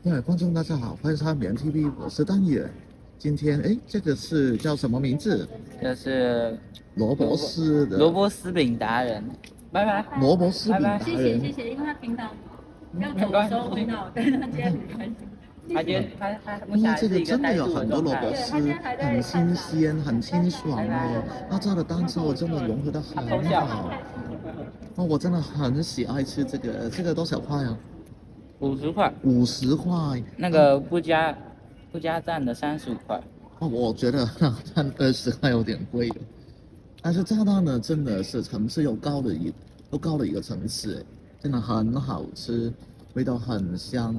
各位观众大家好，欢迎收看免 TV，我是丹野。今天这个是叫什么名字？这是罗伯斯的萝卜丝饼达人，拜拜。罗伯斯饼达谢谢人。谢谢，因为他平常要走的时候会闹，但是他今天很开心。他今天他目因为前还是一个这个真的怠惰有很多的状态。萝卜丝，很新鲜，很清爽哦。那这的蛋糕真的融合的很好。哦，我真的很喜爱吃这个，这个多少块啊50块， ？50块。那个不加蛋的35块。哦，我觉得蛋20块有点贵了。但是炸蛋呢，真的是层次又高了一个层次，真的很好吃，味道很香。